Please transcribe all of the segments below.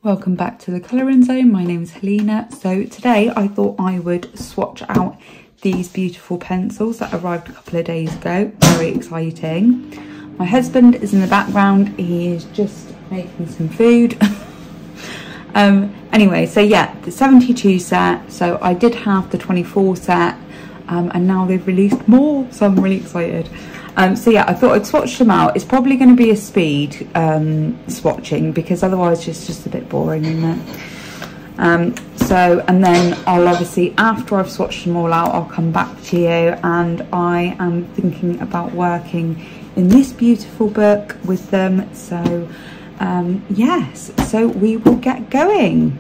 Welcome back to the Colouring Zone. My name is Helena. So today I thought I would swatch out these beautiful pencils that arrived a couple of days ago. Very exciting. My husband is in the background. He is just making some food. Anyway, so yeah, the 72 set. So I did have the 24 set and now they've released more. So I'm really excited. So yeah, I thought I'd swatch them out. It's probably going to be a speed swatching because otherwise it's just a bit boring, isn't it? And then I'll obviously, after I've swatched them all out, I'll come back to you, and I am thinking about working in this beautiful book with them. So yes, so we will get going.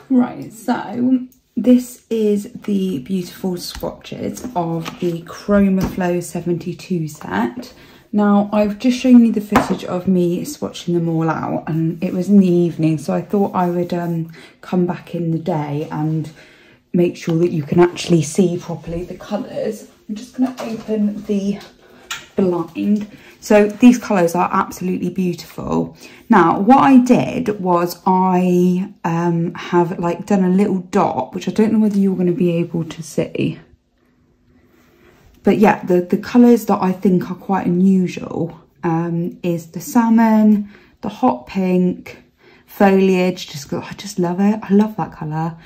Right, so this is the beautiful swatches of the Chromoflow 72 set. Now, I've just shown you the footage of me swatching them all out, and it was in the evening, so I thought I would come back in the day and make sure that you can actually see properly the colours. I'm just going to open the blind. So these colours are absolutely beautiful. Now, what I did was I have like done a little dot, which I don't know whether you're going to be able to see. But yeah, the colours that I think are quite unusual is the salmon, the hot pink, foliage. I just love it. I love that colour.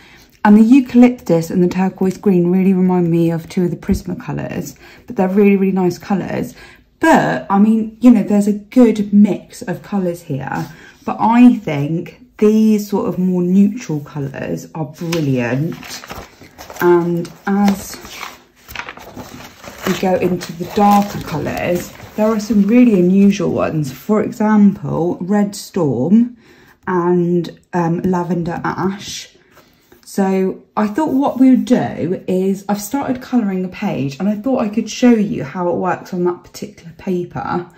And the eucalyptus and the turquoise green really remind me of two of the Prisma colours, but they're really, really nice colours. But, I mean, you know, there's a good mix of colours here. But I think these sort of more neutral colours are brilliant. And as we go into the darker colours, there are some really unusual ones. For example, Red Storm and Lavender Ash. So I thought what we would do is, I've started colouring a page and I thought I could show you how it works on that particular paper.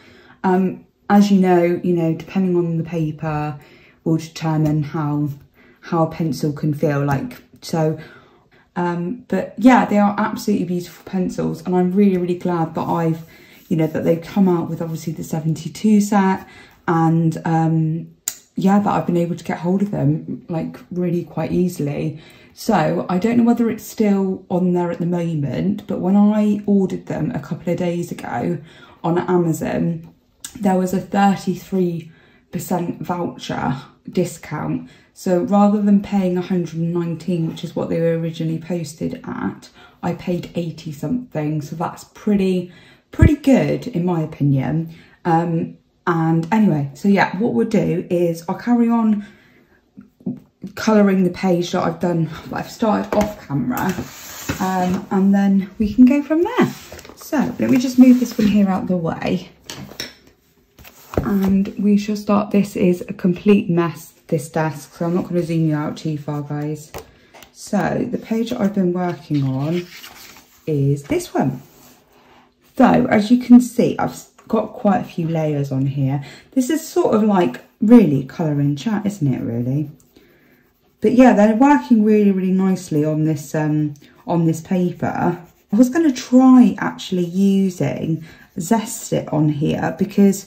As you know, depending on the paper will determine how a pencil can feel like. So, but yeah, they are absolutely beautiful pencils, and I'm really, really glad that that they've come out with obviously the 72 set, and yeah, that I've been able to get hold of them like really quite easily. So I don't know whether it's still on there at the moment, but when I ordered them a couple of days ago on Amazon, there was a 33% voucher discount. So rather than paying 119, which is what they were originally posted at, I paid 80 something. So that's pretty good in my opinion. And anyway, so yeah, what we'll do is I'll carry on colouring the page that I've started off camera, and then we can go from there. So let me just move this one here out the way, and we shall start. This is a complete mess, this desk, so I'm not going to zoom you out too far, guys. So the page that I've been working on is this one. So as you can see, I've got quite a few layers on here. This is sort of like really colouring chat, isn't it, really? But yeah, they're working really, really nicely on this paper. I was going to try actually using Zest It on here, because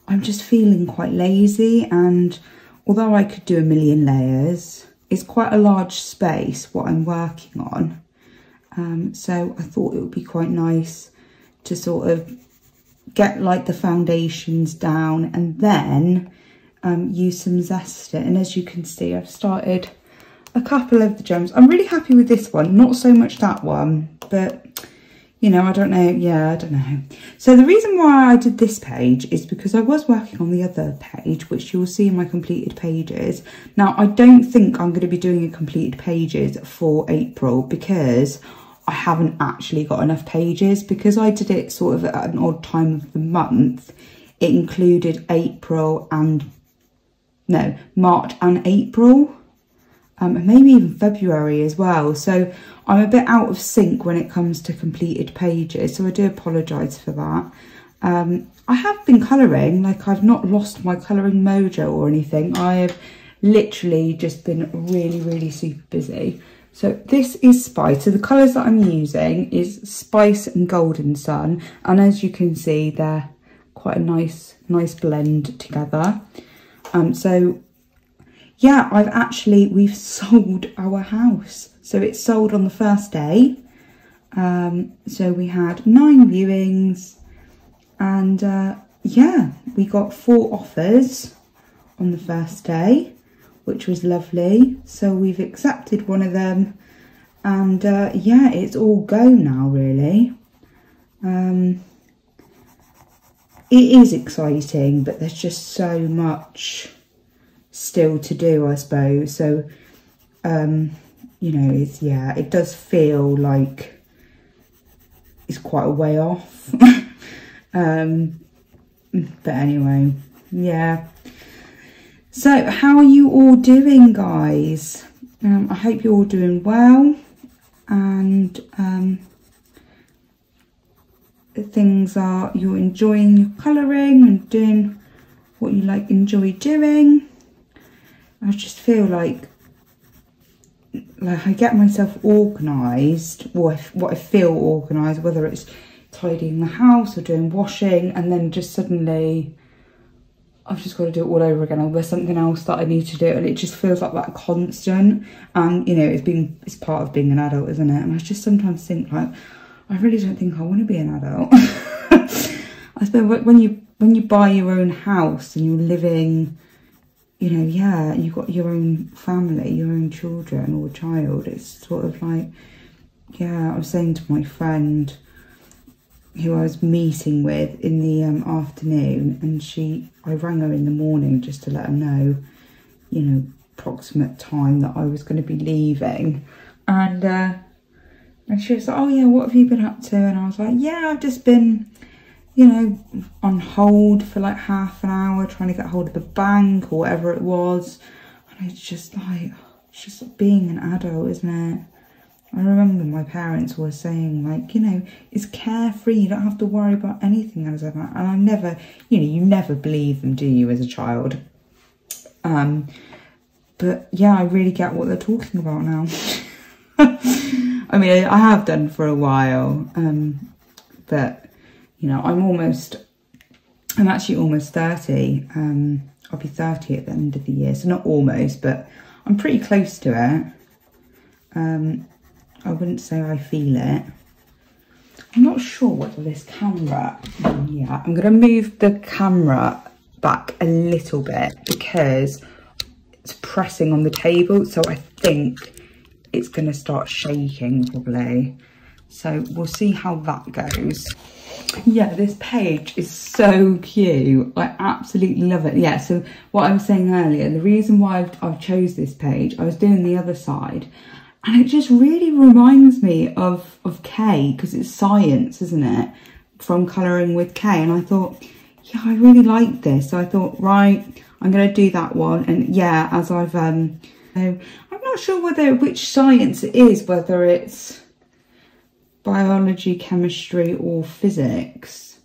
I'm just feeling quite lazy, and although I could do a million layers, it's quite a large space what I'm working on. So I thought it would be quite nice to sort of get like the foundations down and then use some Zest It. And as you can see, I've started a couple of the gems. I'm really happy with this one, not so much that one, but I don't know. Yeah, I don't know. So the reason why I did this page is because I was working on the other page, which you'll see in my completed pages. Now, I don't think I'm going to be doing a completed pages for April, because I haven't actually got enough pages, because I did it sort of at an odd time of the month. It included March and April, and maybe even February as well. So I'm a bit out of sync when it comes to completed pages, so I do apologise for that. I have been colouring, like I've not lost my colouring mojo or anything. I have literally just been really, really super busy. So this is Spice. So the colours that I'm using is Spice and Golden Sun. And as you can see, they're quite a nice blend together. So yeah, we've sold our house. So it's sold on the first day. So we had 9 viewings, and yeah, we got 4 offers on the first day, which was lovely. So we've accepted one of them, and yeah, it's all go now, really. It is exciting, but there's just so much still to do, I suppose. So it does feel like it's quite a way off. But anyway, yeah. So how are you all doing, guys? I hope you're all doing well, and you're enjoying your colouring and doing what you enjoy doing. I just feel like I get myself organised, or what I feel organised, whether it's tidying the house or doing washing, and then just suddenly I've just got to do it all over again, or there's something else that I need to do, and it just feels like that constant. And it's part of being an adult, isn't it? And I just sometimes think, like, I really don't think I want to be an adult. I suppose when you buy your own house and you're living, yeah, you've got your own family, your own children or child, it's sort of like, yeah, I was saying to my friend who I was meeting with in the afternoon, and I rang her in the morning just to let her know, approximate time that I was going to be leaving. And And she was like, oh yeah, what have you been up to? And I was like, yeah, I've just been, you know, on hold for like half an hour trying to get hold of the bank or whatever it was. And it's just like, it's just being an adult, isn't it? I remember my parents were saying, like, you know, it's carefree, you don't have to worry about anything. And I was like, and I never, you know, you never believe them, do you, as a child? But yeah, I really get what they're talking about now. I mean, I have done for a while, but, you know, I'm actually almost 30. I'll be 30 at the end of the year, so not almost, but I'm pretty close to it. I wouldn't say I feel it. I'm not sure whether this camera, yeah, I'm going to move the camera back a little bit because it's pressing on the table, so I think it's going to start shaking probably. So we'll see how that goes. Yeah, this page is so cute. I absolutely love it. Yeah, so what I was saying earlier, the reason why I've chose this page, I was doing the other side, and it just really reminds me of Kay, because it's science, isn't it? From Colouring with Kay. And I thought, yeah, I really like this. So I thought, right, I'm going to do that one. And yeah, as I've, I'm not sure which science it is, whether it's biology, chemistry or physics.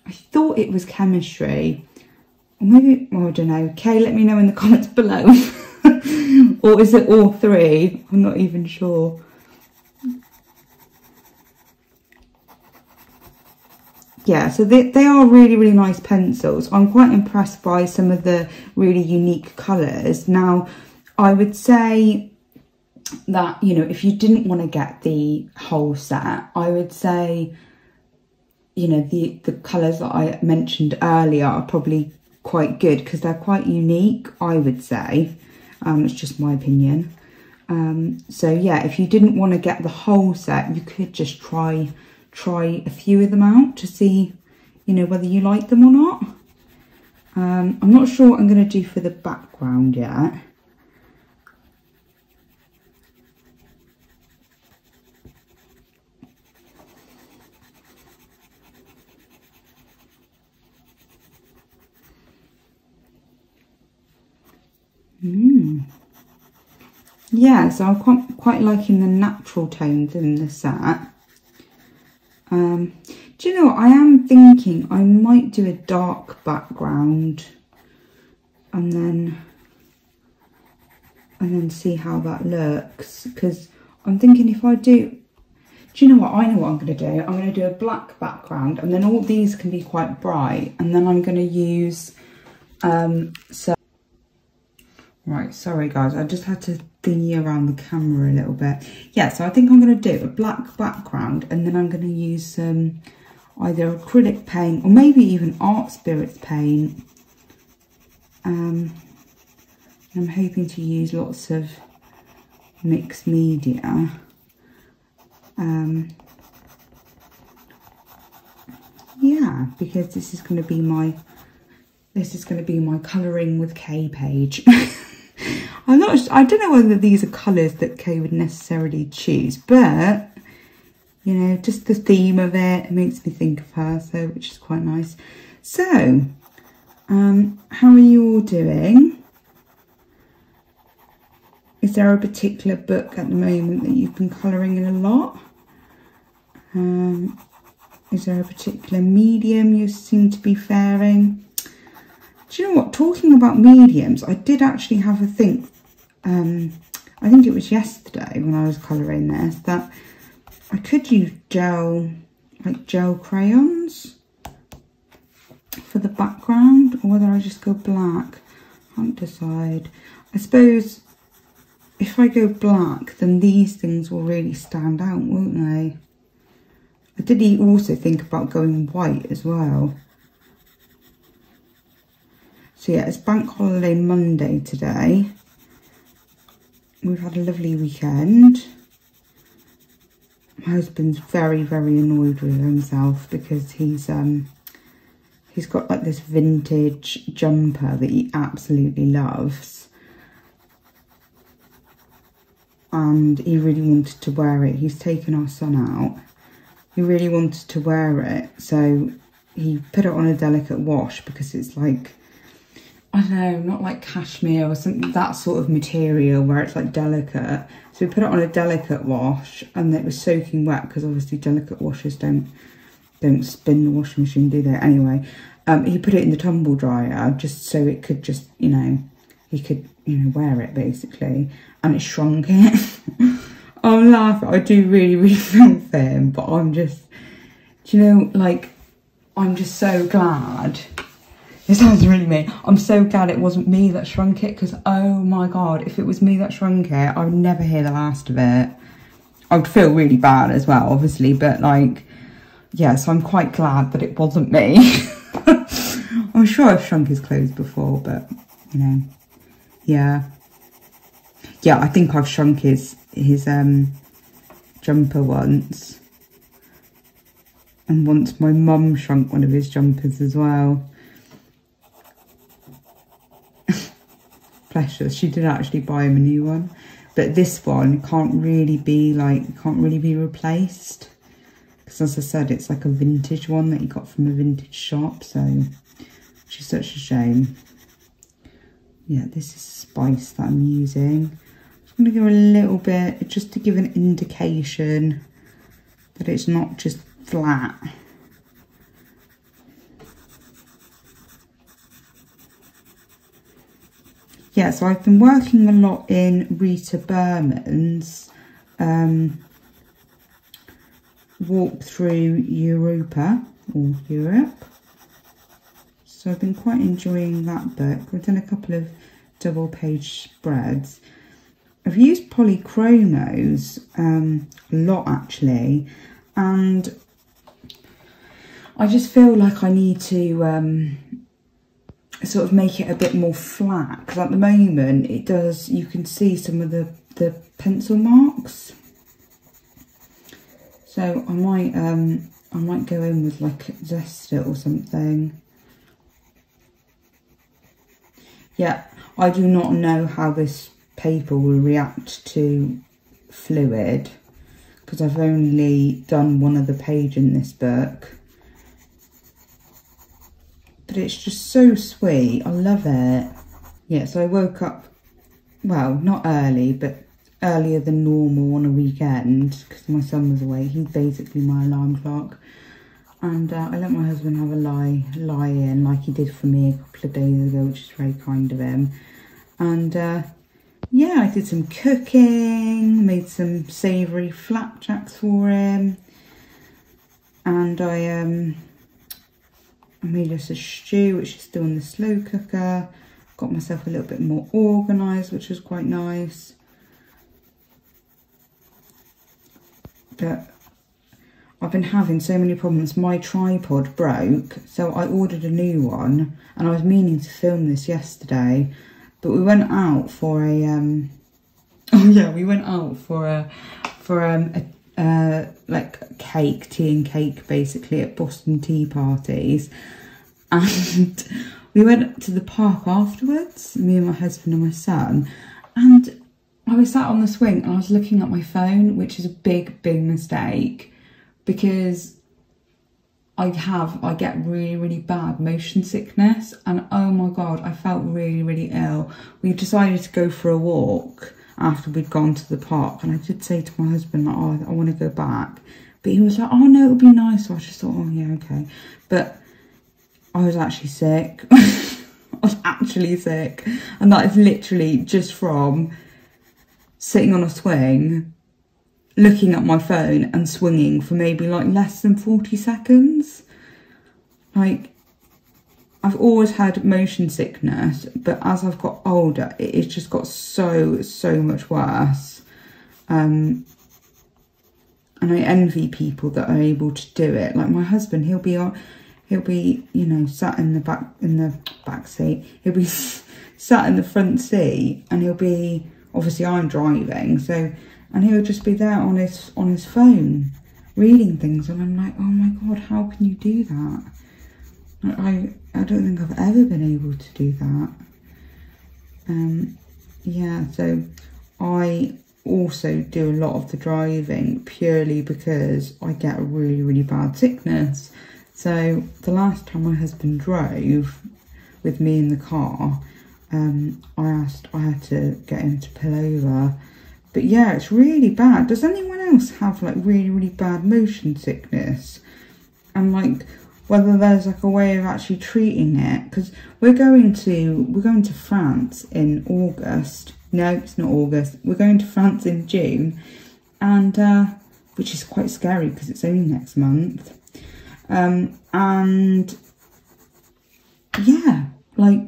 I thought it was chemistry. Or maybe, well, I don't know. Kay, let me know in the comments below. Or is it all three? I'm not even sure. Yeah, so they are really, really nice pencils. I'm quite impressed by some of the really unique colours. Now, I would say that, you know, if you didn't want to get the whole set, I would say, you know, the colours that I mentioned earlier are probably quite good because they're quite unique, I would say. It's just my opinion. So yeah, if you didn't want to get the whole set, you could just try a few of them out to see, you know, whether you like them or not. I'm not sure what I'm going to do for the background yet. Yeah, so I'm quite liking the natural tones in the set. Do you know what? I am thinking I might do a dark background and then see how that looks, because I'm thinking if I do you know what? I know what I'm going to do. I'm going to do a black background, and then all these can be quite bright, and then I'm going to use right, sorry guys, I just had to thingy around the camera a little bit. Yeah, so I think I'm going to do a black background, and then I'm going to use some either acrylic paint or maybe even Art Spirits paint. I'm hoping to use lots of mixed media. Yeah, because this is going to be my Colouring with Kay page. I don't know whether these are colours that Kay would necessarily choose, but you know, just the theme of it makes me think of her, so which is quite nice. So, how are you all doing? Is there a particular book at the moment that you've been colouring in a lot? Is there a particular medium you seem to be faring? Do you know what? Talking about mediums, I did actually have a think. I think it was yesterday when I was colouring this, that I could use gel crayons for the background, or whether I just go black. I can't decide. I suppose if I go black, then these things will really stand out, won't they? I did also think about going white as well. So yeah, it's Bank Holiday Monday today. We've had a lovely weekend. My husband's very, very annoyed with himself because he's got like this vintage jumper that he absolutely loves. and he really wanted to wear it. He's taken our son out. He really wanted to wear it, so he put it on a delicate wash because it's like, I don't know, not like cashmere or something, that sort of material where it's like delicate. So we put it on a delicate wash and it was soaking wet because obviously delicate washes don't spin the washing machine, do they? Anyway, he put it in the tumble dryer just so it could just, you know, he could, you know, wear it basically, and it shrunk it. I'm laughing. I do really feel for him, but I'm just, do you know, like, I'm just so glad. It sounds really mean. I'm so glad it wasn't me that shrunk it, because oh my God, if it was me that shrunk it, I would never hear the last of it. I would feel really bad as well, obviously, but like, yeah, so I'm quite glad that it wasn't me. I'm sure I've shrunk his clothes before, but, you know, yeah. Yeah, I think I've shrunk his jumper once. And once my mum shrunk one of his jumpers as well. Bless her, she did actually buy him a new one. But this one can't really be replaced. Because as I said, it's like a vintage one that he got from a vintage shop, so which is such a shame. Yeah, this is spice that I'm using. I'm going to go a little bit, just to give an indication that it's not just flat. Yeah, so I've been working a lot in Rita Berman's Walk Through Europa, or Europe. So I've been quite enjoying that book. I've done a couple of double page spreads. I've used polychromos a lot actually, and I just feel like I need to sort of make it a bit more flat, because at the moment it does, you can see some of the pencil marks. So I might go in with like Zesta or something. Yeah, I do not know how this paper will react to fluid, because I've only done one other page in this book. But it's just so sweet. I love it. Yeah, so I woke up, well, not early, but earlier than normal on a weekend, because my son was away. He's basically my alarm clock. And I let my husband have a lie in, like he did for me a couple of days ago, which is very kind of him. And yeah, I did some cooking, made some savoury flapjacks for him. And I made us a stew, which is still in the slow cooker. Got myself a little bit more organised, which was quite nice. But I've been having so many problems. My tripod broke, so I ordered a new one, and I was meaning to film this yesterday, but we went out for a like cake, tea and cake, basically, at Boston tea parties. And we went to the park afterwards, me and my husband and my son, and I was sat on the swing and I was looking at my phone, which is a big mistake, because I get really bad motion sickness, and oh my God, I felt really ill. We decided to go for a walk after we'd gone to the park, and I did say to my husband, like, oh, I want to go back, but he was like, oh no, it'll be nice. So I just thought, oh yeah, okay. But I was actually sick. I was actually sick, and that is literally just from sitting on a swing, looking at my phone and swinging for maybe like less than 40 seconds. Like, I've always had motion sickness, but as I've got older, it's just got so much worse. And I envy people that are able to do it. Like my husband, he'll be, you know, sat in the back seat. He'll be sat in the front seat, and he'll be, obviously I'm driving, so, and he'll just be there on his phone reading things, and I'm like, oh my God, how can you do that? I don't think I've ever been able to do that. Yeah, so I also do a lot of the driving purely because I get a really, really bad sickness. So the last time my husband drove with me in the car, I had to get him to pull over. But yeah, it's really bad. Does anyone else have like really, really bad motion sickness? And like whether there's like a way of actually treating it, because we're going to France in August. No, it's not August. We're going to France in June, and which is quite scary because it's only next month. And yeah, like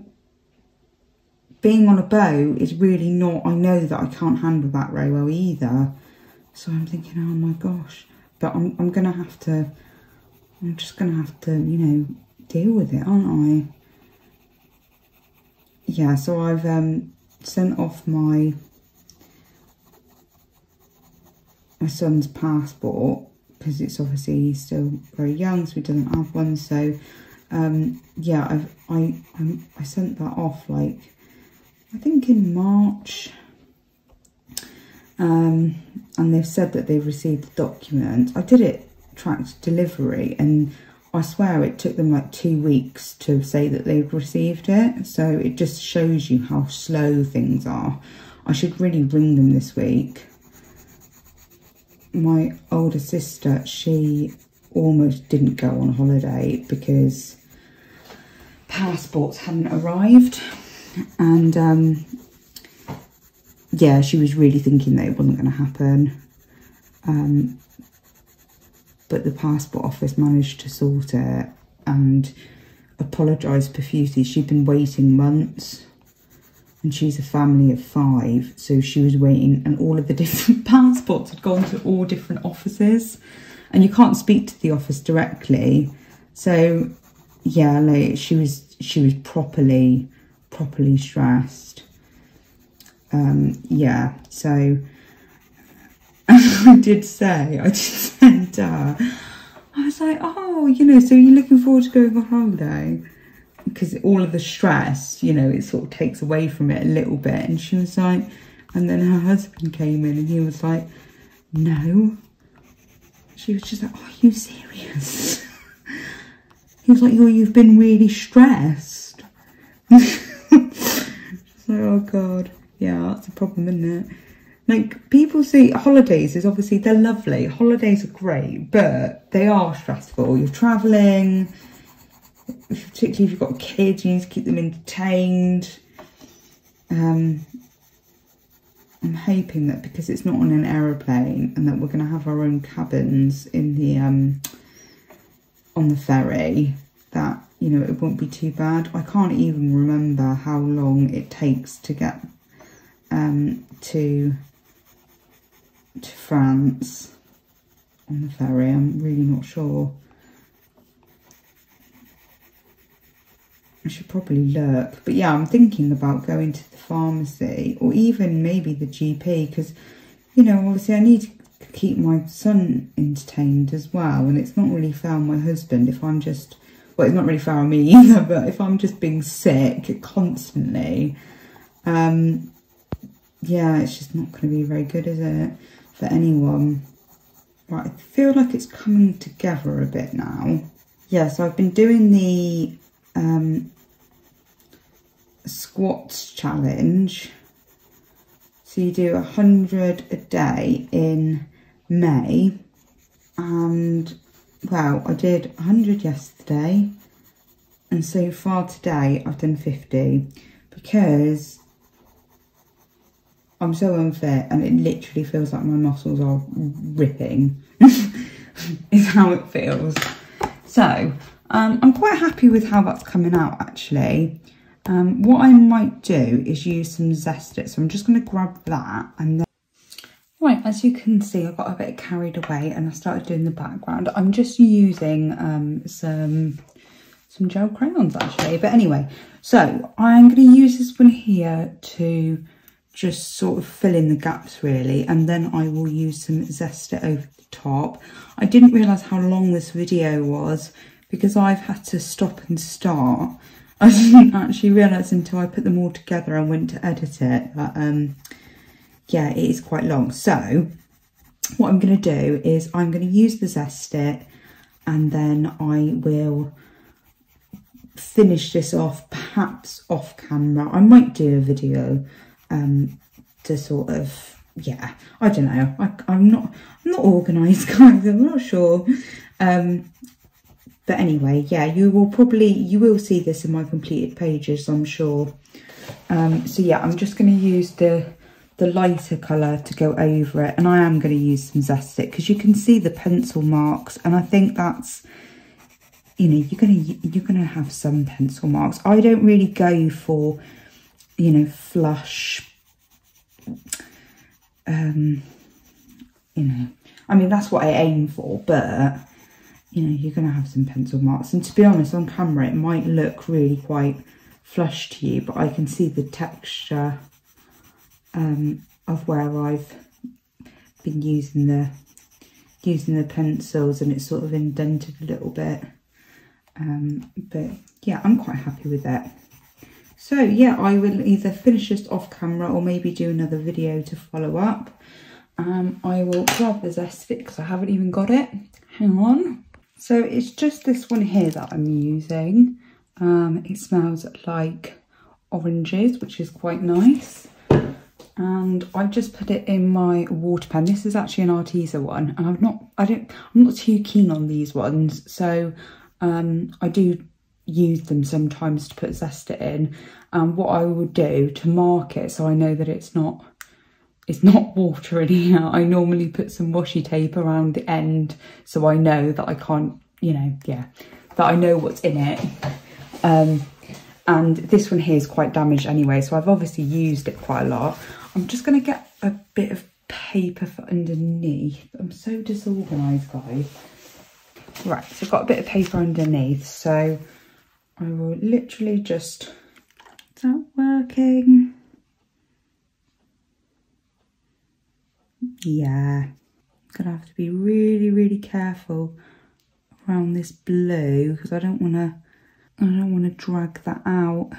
being on a boat is really not, I know that I can't handle that very well either. So I'm thinking, oh my gosh, but I'm just gonna have to, you know, deal with it, aren't I? Yeah, so I've sent off my son's passport because it's obviously he's still very young, so he doesn't have one. So yeah, I sent that off like I think in March, and they've said that they've received the document. I did it tracked delivery, and I swear it took them like 2 weeks to say that they've received it. So it just shows you how slow things are. I should really ring them this week. My older sister, she almost didn't go on holiday because passports hadn't arrived, and yeah, she was really thinking that it wasn't going to happen. But the passport office managed to sort it and apologised profusely. She'd been waiting months, and she's a family of 5, so she was waiting, and all of the different passports had gone to all different offices, and you can't speak to the office directly. So yeah, like she was properly stressed. Yeah, so I did say to her, I was like, oh, you know, so you're looking forward to going on holiday? Because all of the stress, you know, it sort of takes away from it a little bit. And she was like, and then her husband came in and he was like, no. She was just like, oh, are you serious? He was like, you've been really stressed. She's like, oh God, yeah, that's a problem, isn't it? Like, people see holidays as obviously, they're lovely. Holidays are great, but they are stressful. You're travelling, particularly if you've got kids, you need to keep them entertained. I'm hoping that because it's not on an aeroplane and that we're going to have our own cabins in the on the ferry, that, you know, it won't be too bad. I can't even remember how long it takes to get to France on the ferry. I'm really not sure. I should probably look, but yeah, I'm thinking about going to the pharmacy or even maybe the GP, because, you know, obviously I need to keep my son entertained as well, and it's not really fair on my husband if I'm just, well, it's not really fair on me either, but if I'm just being sick constantly, yeah, it's just not going to be very good, is it, for anyone? Right, I feel like it's coming together a bit now. Yeah, so I've been doing the squats challenge. So you do 100 a day in May, and well, I did 100 yesterday, and so far today I've done 50 because I'm so unfit and it literally feels like my muscles are ripping. Is how it feels. So I'm quite happy with how that's coming out, actually. What I might do is use some Zest-It. So I'm just going to grab that, and then... Right, as you can see, I got a bit carried away and I started doing the background. I'm just using some gel crayons, actually. But anyway, so I'm going to use this one here to just sort of fill in the gaps, really. And then I will use some Zest-It over the top. I didn't realise how long this video was because I've had to stop and start. I didn't actually realise until I put them all together and went to edit it that yeah, it is quite long. So what I'm going to do is I'm going to use the Zest It, and then I will finish this off, perhaps off camera. I might do a video to sort of, yeah, I don't know. I'm not organised, guys. I'm not sure. But anyway, yeah, you will see this in my completed pages, I'm sure. So yeah, I'm just going to use the lighter colour to go over it, and I am going to use some Zest It because you can see the pencil marks, and I think that's, you know, you're gonna have some pencil marks. I don't really go for, you know, flush, you know, I mean, that's what I aim for, but you know, you're gonna have some pencil marks. And to be honest, on camera it might look really quite flush to you, but I can see the texture of where I've been using the pencils, and it's sort of indented a little bit. But yeah, I'm quite happy with that. So yeah, I will either finish this off camera or maybe do another video to follow up. I will grab the Zest It because I haven't even got it. Hang on. So it's just this one here that I'm using. It smells like oranges, which is quite nice. And I've just put it in my water pen. This is actually an Arteza one, and I'm not too keen on these ones, so I do use them sometimes to put Zest It in. And what I would do to mark it, so I know that it's not water in here, I normally put some washi tape around the end, so I know that I can't, you know, yeah, that I know what's in it. And this one here is quite damaged anyway, so I've obviously used it quite a lot. I'm just going to get a bit of paper for underneath. I'm so disorganised, guys. Right, so I've got a bit of paper underneath, so I will literally just... Is that working? Yeah. I'm going to have to be really, really careful around this blue because I don't want to drag that out.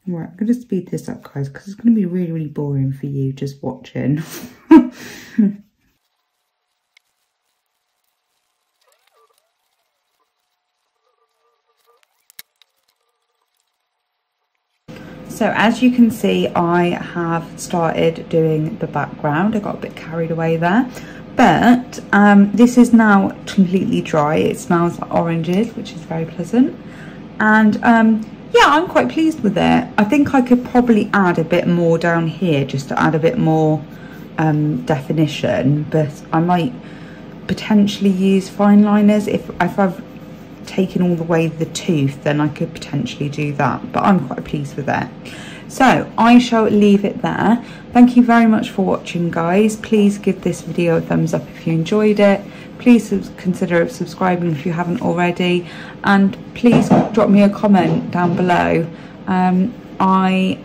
Right, I'm going to speed this up, guys, because it's going to be really, really boring for you just watching. So as you can see, I have started doing the background. I got a bit carried away there. But this is now completely dry. It smells like oranges, which is very pleasant. And yeah, I'm quite pleased with it. I think I could probably add a bit more down here just to add a bit more definition, but I might potentially use fine liners. If I've taken all the way the tooth, then I could potentially do that, but I'm quite pleased with it. So I shall leave it there. Thank you very much for watching, guys. Please give this video a thumbs up if you enjoyed it. Please consider subscribing if you haven't already, and please drop me a comment down below. I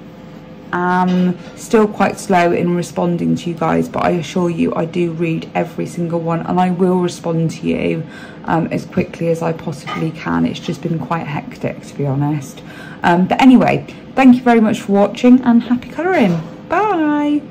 am still quite slow in responding to you guys, but I assure you I do read every single one, and I will respond to you as quickly as I possibly can. It's just been quite hectic, to be honest. But anyway, thank you very much for watching, and happy colouring. Bye.